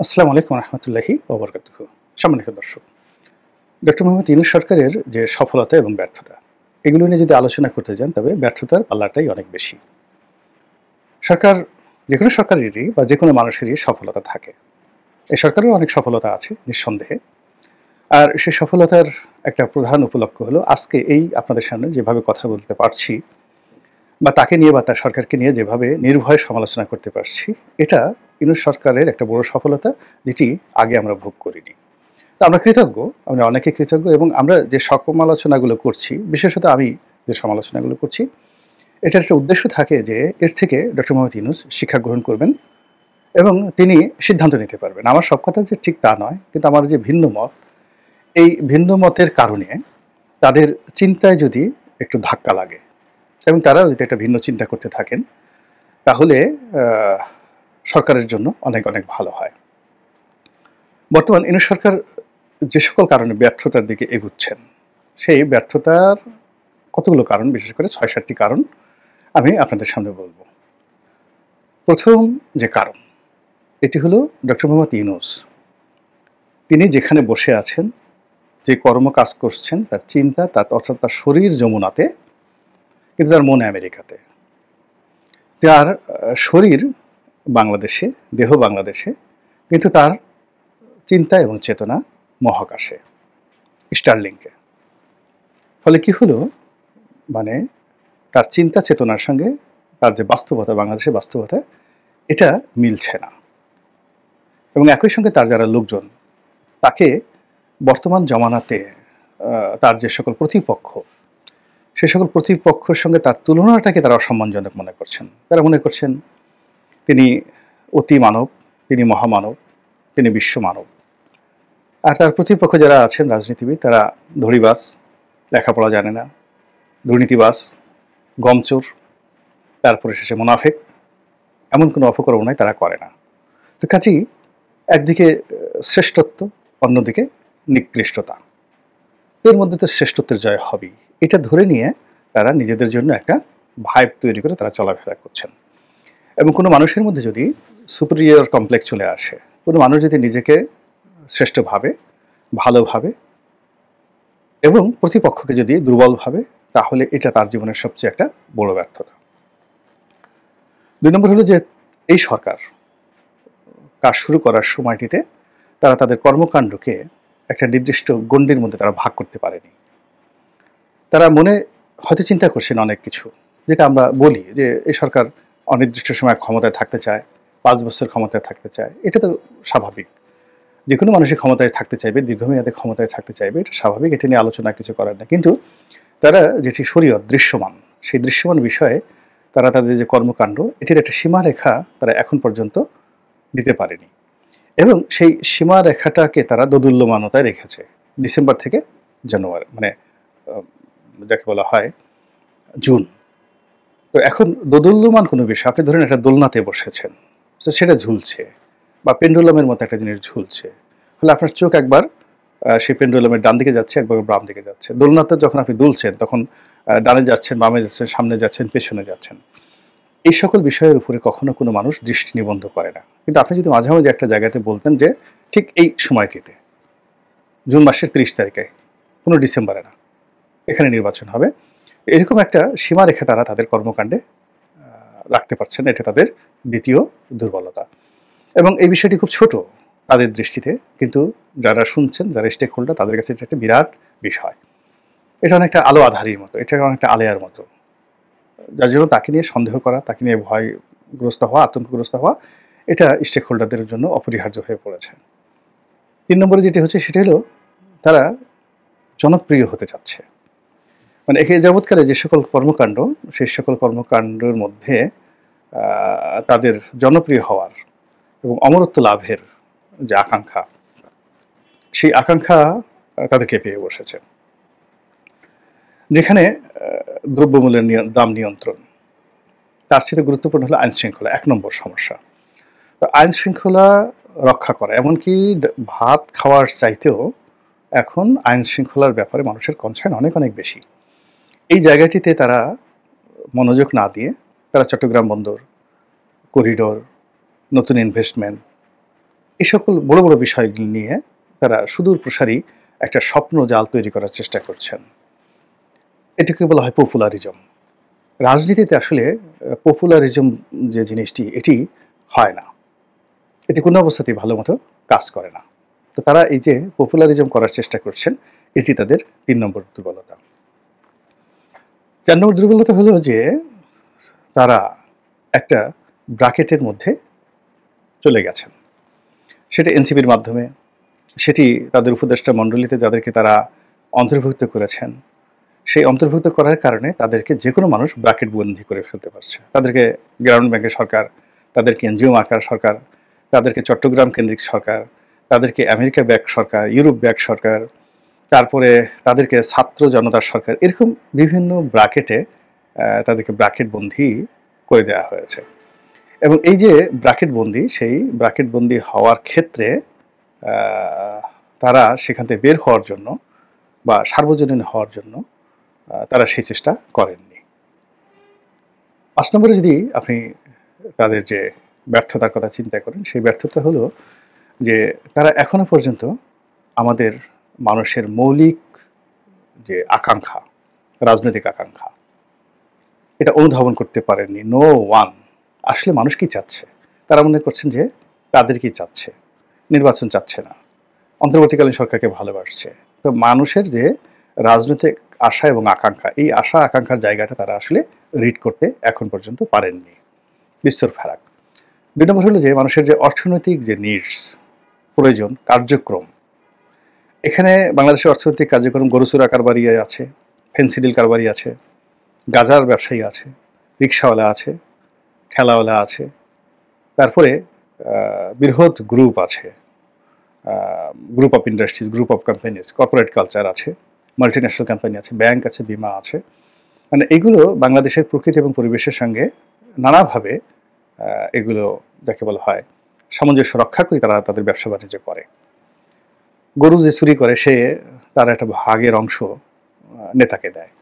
আসসালামু আলাইকুম রহমতুল্লাহি ওবরকাতুহু। সম্মানিত দর্শক, ডক্টর মোহাম্মদ ইউনূস সরকারের যে সফলতা এবং ব্যর্থতা, এগুলো নিয়ে যদি আলোচনা করতে যান তবে ব্যর্থতার পাল্লাটাই অনেক বেশি। সরকার, যেকোনো সরকারেরই বা যেকোনো মানুষেরই সফলতা থাকে। এই সরকারেরও অনেক সফলতা আছে নিঃসন্দেহে। আর সেই সফলতার একটা প্রধান উপলক্ষ হলো আজকে এই আপনাদের সামনে যেভাবে কথা বলতে পারছি বা তাকে নিয়ে বা তার সরকারকে নিয়ে যেভাবে নির্ভয়ে সমালোচনা করতে পারছি, এটা ইউনূস সরকারের একটা বড় সফলতা, যেটি আগে আমরা ভোগ করিনি। তো আমরা কৃতজ্ঞ, আমরা অনেকে কৃতজ্ঞ এবং আমরা যে সমালোচনাগুলো করছি, বিশেষত আমি যে সমালোচনাগুলো করছি, এটার একটা উদ্দেশ্য থাকে যে এর থেকে ডক্টর মোহাম্মদ ইউনূস শিক্ষা গ্রহণ করবেন এবং তিনি সিদ্ধান্ত নিতে পারবেন। আমার সব কথা যে ঠিক তা নয়, কিন্তু আমার যে ভিন্ন মত, এই ভিন্ন মতের কারণে তাদের চিন্তায় যদি একটু ধাক্কা লাগে এবং তারাও যদি একটা ভিন্ন চিন্তা করতে থাকেন, তাহলে সরকারের জন্য অনেক অনেক ভালো হয়। বর্তমান ইউনূস সরকার যে সকল কারণে ব্যর্থতার দিকে এগুচ্ছেন, সেই ব্যর্থতার কতগুলো কারণ, বিশেষ করে ৬-৭টি কারণ আমি আপনাদের সামনে বলব। প্রথম যে কারণ, এটি হলো ডক্টর মোহাম্মদ ইউনূস। তিনি যেখানে বসে আছেন, যে কর্ম কাজ করছেন, তার চিন্তা, অর্থাৎ তার শরীর যমুনাতে, কিন্তু তার মন আমেরিকাতে। তার শরীর বাংলাদেশে, দেহ বাংলাদেশে, কিন্তু তার চিন্তা এবং চেতনা মহাকাশে, স্টারলিংকে। ফলে কি হলো, মানে তার চিন্তা চেতনার সঙ্গে তার যে বাস্তবতা, বাংলাদেশের বাস্তবতা, এটা মিলছে না। এবং একই সঙ্গে তার যারা লোকজন, তাকে বর্তমান জমানাতে তার যে সকল প্রতিপক্ষ, সে সকল প্রতিপক্ষের সঙ্গে তার তুলনাটাকে তারা অসম্মানজনক মনে করছেন। তারা মনে করছেন তিনি অতি মানব, তিনি মহামানব, তিনি বিশ্ব মানব। আর তার প্রতিপক্ষ যারা আছেন রাজনীতিবিদ, তারা ধড়িবাজ, লেখাপড়া জানে না, দুর্নীতিবাজ, গমচোর, তারপরে শেষে মুনাফেক, এমন কোনো অপকর্ম নয় তারা করে না। তো কাজেই একদিকে শ্রেষ্ঠত্ব, অন্যদিকে নিকৃষ্টতা, এর মধ্যে তো শ্রেষ্ঠত্বের জয় হবেই। এটা ধরে নিয়ে তারা নিজেদের জন্য একটা ভাইব তৈরি করে তারা চলাফেরা করছেন। এবং কোনো মানুষের মধ্যে যদি সুপিরিয়র কমপ্লেক্স চলে আসে, কোনো মানুষ যদি নিজেকে শ্রেষ্ঠ ভাবে, ভালো ভাবে এবং প্রতিপক্ষকে যদি দুর্বল ভাবে, তাহলে এটা তার জীবনের সবচেয়ে একটা বড় ব্যর্থতা। ২ নম্বর হলো যে এই সরকার কাজ শুরু করার সময়টিতে তারা তাদের কর্মকাণ্ডকে একটা নির্দিষ্ট গণ্ডির মধ্যে তারা ভাগ করতে পারেনি। তারা মনে হয়তো চিন্তা করছেন অনেক কিছু, যেটা আমরা বলি যে এই সরকার অনির্দিষ্ট সময় ক্ষমতায় থাকতে চায়, ৫ বছর ক্ষমতায় থাকতে চায়। এটা তো স্বাভাবিক। যেকোনো মানুষই ক্ষমতায় থাকতে চাইবে, দীর্ঘমেয়াদে ক্ষমতায় থাকতে চাইবে, এটা স্বাভাবিক। এটা নিয়ে আলোচনা কিছু করার না। কিন্তু তারা যেটি শরীয়ত দৃশ্যমান, সেই দৃশ্যমান বিষয়ে তারা তাদের যে কর্মকাণ্ড, এটির একটা সীমারেখা তারা এখন পর্যন্ত দিতে পারেনি। এবং সেই সীমারেখাটাকে তারা দোদুল্যমানতায় রেখেছে ডিসেম্বর থেকে জানুয়ারি, মানে যাকে বলা হয় জুন। তো এখন দোদুল্যমান কোনো বিষয়, আপনি ধরেন একটা দোলনাতে বসেছেন, তো সেটা ঝুলছে বা পেন্ডুলামের মতো একটা জিনিস ঝুলছে। ফলে আপনার চোখ একবার সেই পেন্ডুলামের ডান দিকে যাচ্ছে, একবার বাম দিকে যাচ্ছে। দোলনাতে যখন আপনি দুলছেন, তখন ডানে যাচ্ছেন, বামে যাচ্ছেন, সামনে যাচ্ছেন, পেছনে যাচ্ছেন। এই সকল বিষয়ের উপরে কখনো কোনো মানুষ দৃষ্টি নিবদ্ধ করে না। কিন্তু আপনি যদি মাঝামাঝি একটা জায়গাতে বলতেন যে ঠিক এই সময়টিতে, জুন মাসের ৩০ তারিখে, কোনো ডিসেম্বরে না, এখানে নির্বাচন হবে, এরকম একটা সীমারেখা তারা তাদের কর্মকাণ্ডে রাখতে পারছেন। এটা তাদের দ্বিতীয় দুর্বলতা। এবং এই বিষয়টি খুব ছোট তাদের দৃষ্টিতে, কিন্তু যারা শুনছেন, যারা স্টেক হোল্ডার, তাদের কাছে এটা একটা বিরাট বিষয়। এটা অনেকটা আলো আধারির মতো, এটা অনেকটা আলেয়ার মতো, যার জন্য তাকে নিয়ে সন্দেহ করা, তাকে নিয়ে ভয়গ্রস্ত হওয়া, আতঙ্কগ্রস্ত হওয়া, এটা স্টেক হোল্ডারদের জন্য অপরিহার্য হয়ে পড়েছে। ৩ নম্বরে যেটি হচ্ছে সেটি হলো তারা জনপ্রিয় হতে চাচ্ছে। মানে একে যাবৎকালে যে সকল কর্মকাণ্ড, সেই সকল কর্মকাণ্ডের মধ্যে তাদের জনপ্রিয় হওয়ার এবং অমরত্ব লাভের যে আকাঙ্ক্ষা, সেই আকাঙ্ক্ষা তাদেরকে পেয়ে বসেছে। যেখানে দ্রব্যমূল্যের দাম নিয়ন্ত্রণ, তার চেয়ে গুরুত্বপূর্ণ হলো আইন শৃঙ্খলা, ১ নম্বর সমস্যা। তো আইন শৃঙ্খলা রক্ষা করা, এমনকি ভাত খাওয়ার চাইতেও এখন আইন শৃঙ্খলার ব্যাপারে মানুষের কনসার্ন অনেক অনেক বেশি। এই জায়গাটিতে তারা মনোযোগ না দিয়ে তারা চট্টগ্রাম বন্দর, করিডোর, নতুন ইনভেস্টমেন্ট, এই সকল বড় বড় বিষয়গুলি নিয়ে তারা সুদূর প্রসারী একটা স্বপ্ন জাল তৈরি করার চেষ্টা করছেন। এটাকে বলা হয় পপুলারিজম। রাজনীতিতে আসলে পপুলারিজম যে জিনিসটি এটি হয় না। এটি কোনো অবস্থাতেই ভালো মতো কাজ করে না। তো তারা এই যে পপুলারিজম করার চেষ্টা করছেন, এটি তাদের ৩ নম্বর দুর্বলতা। ৪ নম্বর দুর্বলতা হলো যে তারা একটা ব্র্যাকেটের মধ্যে চলে গেছেন। সেটা এনসিপির মাধ্যমে, সেটি তাদের উপদেষ্টা মণ্ডলীতে যাদেরকে তারা অন্তর্ভুক্ত করেছেন, সেই অন্তর্ভুক্ত করার কারণে তাদেরকে যেকোনো মানুষ ব্র্যাকেট বন্দী করে ফেলতে পারছে। তাদেরকে গ্রামীণ ব্যাংকের সরকার, তাদেরকে এনজিও মার্কার সরকার, তাদেরকে চট্টগ্রাম কেন্দ্রিক সরকার, তাদেরকে আমেরিকা ব্যাক সরকার, ইউরোপ ব্যাক সরকার, তারপরে তাদেরকে ছাত্র জনতার সরকার, এরকম বিভিন্ন ব্র্যাকেটে তাদেরকে ব্র্যাকেট বন্দী করে দেওয়া হয়েছে। এবং এই যে ব্র্যাকেট বন্দী, সেই ব্র্যাকেট বন্দী হওয়ার ক্ষেত্রে তারা সেখান থেকে বের হওয়ার জন্য বা সার্বজনীন হওয়ার জন্য তারা সেই চেষ্টা করেননি। ৫ নম্বরে যদি আপনি তাদের যে ব্যর্থতার কথা চিন্তা করেন, সেই ব্যর্থতা হলো যে তারা এখনো পর্যন্ত আমাদের মানুষের মৌলিক যে আকাঙ্ক্ষা, রাজনৈতিক আকাঙ্ক্ষা, এটা অনুধাবন করতে পারেননি। No one. আসলে মানুষ কি চাচ্ছে? তারা মনে করছেন যে তাদের কি চাচ্ছে, নির্বাচন চাচ্ছে না, অন্তর্বর্তীকালীন সরকারকে ভালোবাসছে। তো মানুষের যে রাজনৈতিক আশা এবং আকাঙ্ক্ষা, এই আশা আকাঙ্ক্ষার জায়গাটা তারা আসলে রিড করতে এখন পর্যন্ত পারেননি। বিস্তর ফারাক। ২ নম্বর হলো যে মানুষের যে অর্থনৈতিক যে নিডস, প্রয়োজন, কার্যক্রম, এখানে বাংলাদেশের অর্থনৈতিক কার্যক্রম গরুচোরা কারবারি আছে, ফেন্সিডিল কারবারি আছে, গাজার ব্যবসায়ী আছে, রিক্সাওয়ালা আছে, ঠেলাওয়ালা আছে, তারপরে বৃহৎ গ্রুপ আছে, group of industries, group of companies, corporate culture আছে, মাল্টিন্যাশনাল কোম্পানি আছে, ব্যাংক আছে, বিমা আছে। মানে এগুলো বাংলাদেশের প্রকৃতি এবং পরিবেশের সঙ্গে নানাভাবে এগুলো যাকে বলা হয় সামঞ্জস্য রক্ষা করে তারা তাদের ব্যবসা বাণিজ্য করে। গরু যে চুরি করে সে তার একটা ভাগের অংশ নেতাকে দেয়,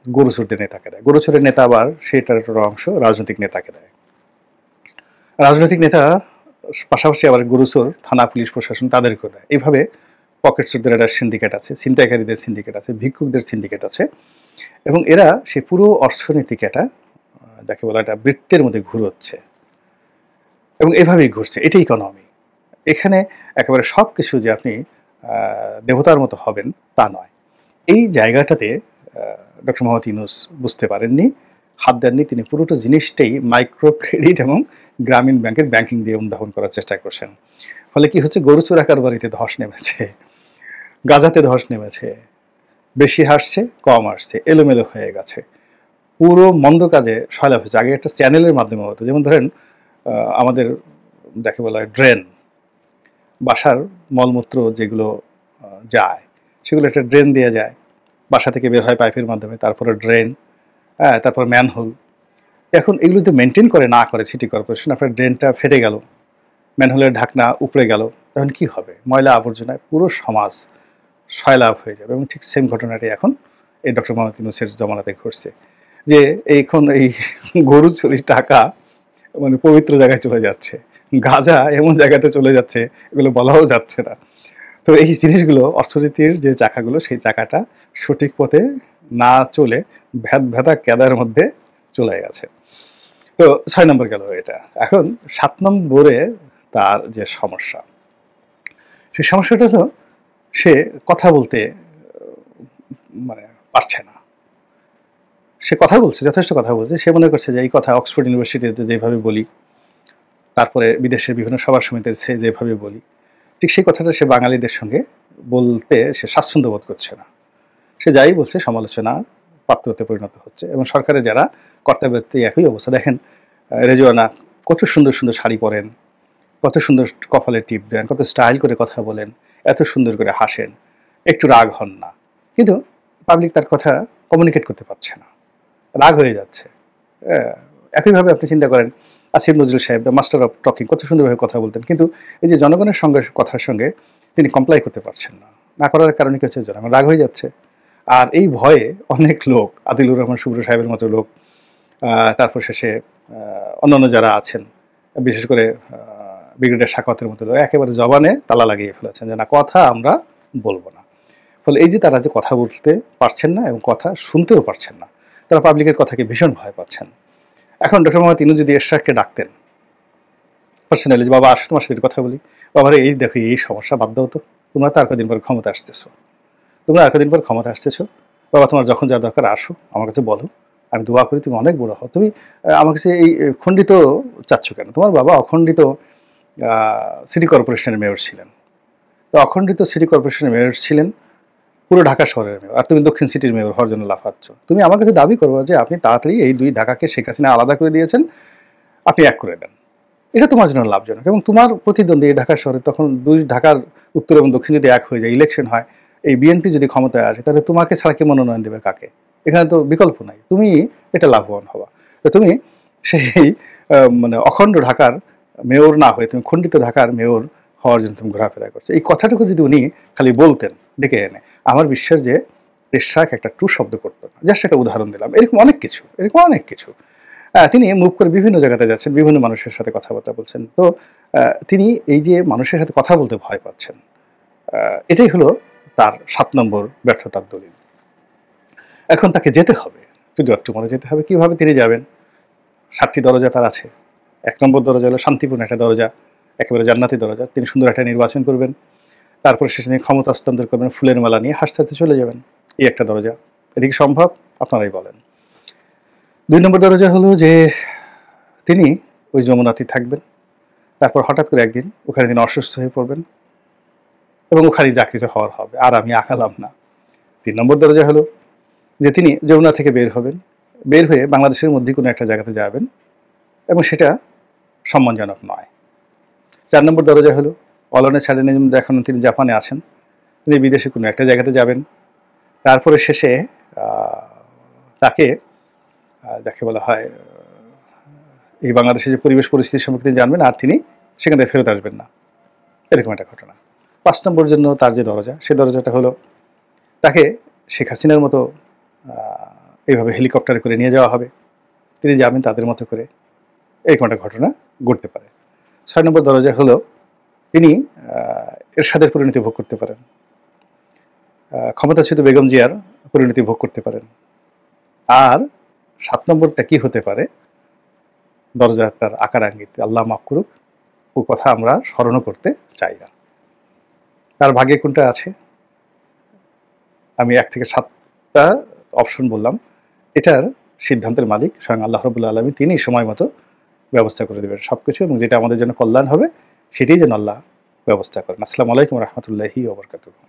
গরু চোরদের নেতাকে দেয়। গরু চোরের নেতা আবার সেটার একটা অংশ রাজনৈতিক নেতাকে দেয়। রাজনৈতিক নেতা পাশাপাশি আবার গরু চোর থানা, পুলিশ প্রশাসন তাদেরকেও দেয়। এইভাবে পকেট চোরদের একটা সিন্ডিকেট আছে, ছিনতাইকারীদের সিন্ডিকেট আছে, ভিক্ষুকদের সিন্ডিকেট আছে, এবং এরা সেই পুরো অর্থনীতিকে একটা যাকে বলা একটা বৃত্তের মধ্যে ঘুরোচ্ছে এবং এভাবেই ঘুরছে। এটাই ইকোনমি। এখানে একেবারে সব কিছু যে আপনি দেবতার মতো হবেন তা নয়। এই জায়গাটাতে ডক্টর মোহাম্মদ ইউনূস বুঝতে পারেননি, হাত দেননি। তিনি পুরোটা জিনিসটাই মাইক্রো ক্রেডিট এবং গ্রামীণ ব্যাংকের ব্যাংকিং দিয়ে অনুধাবন করার চেষ্টা করছেন। ফলে কি হচ্ছে, গরু চোর কারবারিতে ধস নেমেছে, গাজাতে ধস নেমেছে, বেশি হাসছে, কম আসছে, এলোমেলো হয়ে গেছে, পুরো মন্দ কাজে সয়লাভ হয়েছে। আগে একটা চ্যানেলের মাধ্যমে হতো, যেমন ধরেন আমাদের যাকে বলা হয় ড্রেন, বাসার মলমূত্র যেগুলো যায় সেগুলো একটা ড্রেন দিয়ে যায়, বাসা থেকে বের হয় পাইপের মাধ্যমে, তারপরে ড্রেন, হ্যাঁ, তারপর ম্যানহোল। এখন এগুলো যদি মেনটেন করে না করে সিটি কর্পোরেশন, আপনার ড্রেনটা ফেটে গেল, ম্যানহোলের ঢাকনা উপড়ে গেল, তখন কি হবে? ময়লা আবর্জনায় পুরো সমাজ সয়লাভ হয়ে যাবে। এবং ঠিক সেম ঘটনাটি এখন এই ডক্টর মোহাম্মদ ইউনূসের জমানাতে ঘটছে, যে এখন এই গরু চুরির টাকা মানে পবিত্র জায়গায় চলে যাচ্ছে, গাঁজা এমন জায়গাতে চলে যাচ্ছে এগুলো বলাও যাচ্ছে না। তো এই জিনিসগুলো অর্থনীতির যে চাকাগুলো, সেই চাকাটা সঠিক পথে না চলে ভেদা কেদার মধ্যে চলে গেছে। তো ৬ নম্বর গেল এটা। এখন ৭ নম্বরে তার যে সমস্যা, সেই সমস্যাটা হলো সে কথা বলতে মানে পারছে না। সে কথা বলছে, যথেষ্ট কথা বলছে। সে মনে করছে যে এই কথা অক্সফোর্ড ইউনিভার্সিটিতে যেভাবে বলি, তারপরে বিদেশের বিভিন্ন সভা সমিতির সে যেভাবে বলি, ঠিক সেই কথাটা সে বাঙালিদের সঙ্গে বলতে সে স্বাচ্ছন্দ্য বোধ করছে না। সে যাই বলছে সমালোচনা পাত্রতে পরিণত হচ্ছে। এবং সরকারের যারা কর্তাব্যক্তি একই অবস্থা। দেখেন রেজওয়ানা কত সুন্দর সুন্দর শাড়ি পরেন, কত সুন্দর কপালে টিপ দেন, কত স্টাইল করে কথা বলেন, এত সুন্দর করে হাসেন, একটু রাগ হন না, কিন্তু পাবলিক তার কথা কমিউনিকেট করতে পারছে না, রাগ হয়ে যাচ্ছে। একইভাবে আপনি চিন্তা করেন আসিফ নজরুল সাহেব, দ্য মাস্টার অফ টকিং, কত সুন্দরভাবে কথা বলতেন, কিন্তু এই যে জনগণের সঙ্গে কথার সঙ্গে তিনি কমপ্লাই করতে পারছেন না। না করার কারণে কি হচ্ছে, জনগণ রাগ হয়ে যাচ্ছে। আর এই ভয়ে অনেক লোক, আদিলুর রহমান শুভ্র সাহেবের মতো লোক, তারপর শেষে অন্যান্য যারা আছেন, বিশেষ করে ব্রিগেডিয়ার সাখাওয়াতের মতো একেবারে জবানে তালা লাগিয়ে ফেলেছেন যে না, কথা আমরা বলবো না। ফলে এই যে তারা যে কথা বলতে পারছেন না এবং কথা শুনতেও পারছেন না, তারা পাবলিকের কথাকে ভীষণ ভয় পাচ্ছেন। এখন ডক্টর মোহাম্মদ ইউনূস যদি এরশাদকে ডাকতেন পার্সোনালি, যে বাবা আসো তোমার সাথে কথা বলি, বাবারে এই দেখো এই সমস্যা, বাদ দাও তো, তোমরা তো আর কদিন পর ক্ষমতা আসতেছো, বাবা তোমার যখন যা দরকার আসো আমার কাছে বলো, আমি দোয়া করি তুমি অনেক বড় হও। তুমি আমার কাছে এই খণ্ডিত চাচ্ছ কেন? তোমার বাবা অখণ্ডিত সিটি কর্পোরেশনের মেয়র ছিলেন, তো অখণ্ডিত সিটি কর্পোরেশনের মেয়র ছিলেন, পুরো ঢাকা শহরের মেয়র, আর তুমি দক্ষিণ সিটির মেয়র হওয়ার জন্য লাফাচ্ছ। তুমি আমার কাছে দাবি করবো যে আপনি তাড়াতাড়ি এই দুই ঢাকাকে শেখ হাসিনা আলাদা করে দিয়েছেন, আপনি এক করে দেন, এটা তোমার জন্য লাভজনক। এবং তোমার প্রতিদ্বন্দ্বী এই ঢাকা শহরে তখন দুই ঢাকার উত্তর এবং দক্ষিণ যদি এক হয়ে যায়, ইলেকশন হয়, এই বিএনপি যদি ক্ষমতায় আসে, তাহলে তোমাকে ছাড়া কে মনোনয়ন দেবে কাকে? এখানে তো বিকল্প নাই, তুমি এটা লাভবান হওয়া। তো তুমি সেই মানে অখণ্ড ঢাকার মেয়র না হয়ে তুমি খণ্ডিত ঢাকার মেয়র হওয়ার জন্য তুমি ঘোরাফেরা করছো। এই কথাটুকু যদি উনি খালি বলতেন ডেকে এনে, আমার বিশ্বাস যে এরশাদ একটা টু শব্দ করতো না। জাস্ট একটা উদাহরণ দিলাম, এরকম অনেক কিছু। তিনি মুভ করে বিভিন্ন জায়গাতে যাচ্ছেন, বিভিন্ন মানুষের সাথে কথাবার্তা বলছেন। তো তিনি এই যে মানুষের সাথে কথা বলতে ভয় পাচ্ছেন, এটাই হলো তার 7 নম্বর ব্যর্থতার দলিল। এখন তাকে যেতে হবে, যদি অক্টোবরে যেতে হবে। কিভাবে তিনি যাবেন? 7টি দরজা তার আছে। 1 নম্বর দরজা হলো শান্তিপূর্ণ একটা দরজা, একেবারে জান্নাতি দরজা। তিনি সুন্দর একটা নির্বাচন করবেন, তারপরে শেষে তিনি ক্ষমতা হস্তান্তর করবেন, ফুলের মালা নিয়ে হাসতে হাসতে চলে যাবেন। এই একটা দরজা, এদিকে সম্ভব? আপনারাই বলেন। 2 নম্বর দরজা হলো যে তিনি ওই যমুনাতেই থাকবেন, তারপর হঠাৎ করে একদিন ওখানে তিনি অসুস্থ হয়ে পড়বেন এবং ওখানে যা কিছু হওয়ার হবে, আর আমি আঁকালাম না। 3 নম্বর দরজা হলো যে তিনি যমুনা থেকে বের হবেন, বের হয়ে বাংলাদেশের মধ্যে কোনো একটা জায়গাতে যাবেন এবং সেটা সম্মানজনক নয়। 4 নম্বর দরজা হলো অলনে ছাড়েন, এখন তিনি জাপানে আছেন, তিনি বিদেশে কোনো একটা জায়গাতে যাবেন, তারপরে শেষে তাকে যাকে বলা হয় এই বাংলাদেশের যে পরিবেশ পরিস্থিতি সম্পর্কে তিনি জানবেন, আর তিনি সেখান থেকে ফেরত আসবেন না, এরকম একটা ঘটনা। 5 নম্বর জন্য তার যে দরজা, সেই দরজাটা হলো তাকে শেখ হাসিনার মতো এইভাবে হেলিকপ্টারে করে নিয়ে যাওয়া হবে, তিনি যাবেন তাদের মতো করে, এরকম একটা ঘটনা ঘটতে পারে। 6 নম্বর দরজা হলো তিনি এরশাদের পরিণতি ভোগ করতে পারেন, ক্ষমতাচ্যুত বেগম জিয়ার পরিণতি ভোগ করতে পারেন। আর 7 নম্বরটা কি হতে পারে? দরজাটার আকার আঙ্গিক আল্লাহ মাফ করুক, ও কথা আমরা স্মরণও করতে চাই না। তার ভাগ্যে কোনটা আছে? আমি 1 থেকে 7টা অপশন বললাম, এটার সিদ্ধান্তের মালিক স্বয়ং আল্লাহ রাব্বুল আলামিন। তিনি সময় মতো ব্যবস্থা করে দেবেন সবকিছু, এবং যেটা আমাদের জন্য কল্যাণ হবে সেটাই যেন আল্লাহ ব্যবস্থা করেন। আসসালামু আলাইকুম ওয়া রাহমাতুল্লাহি ওয়া বারাকাতুহু।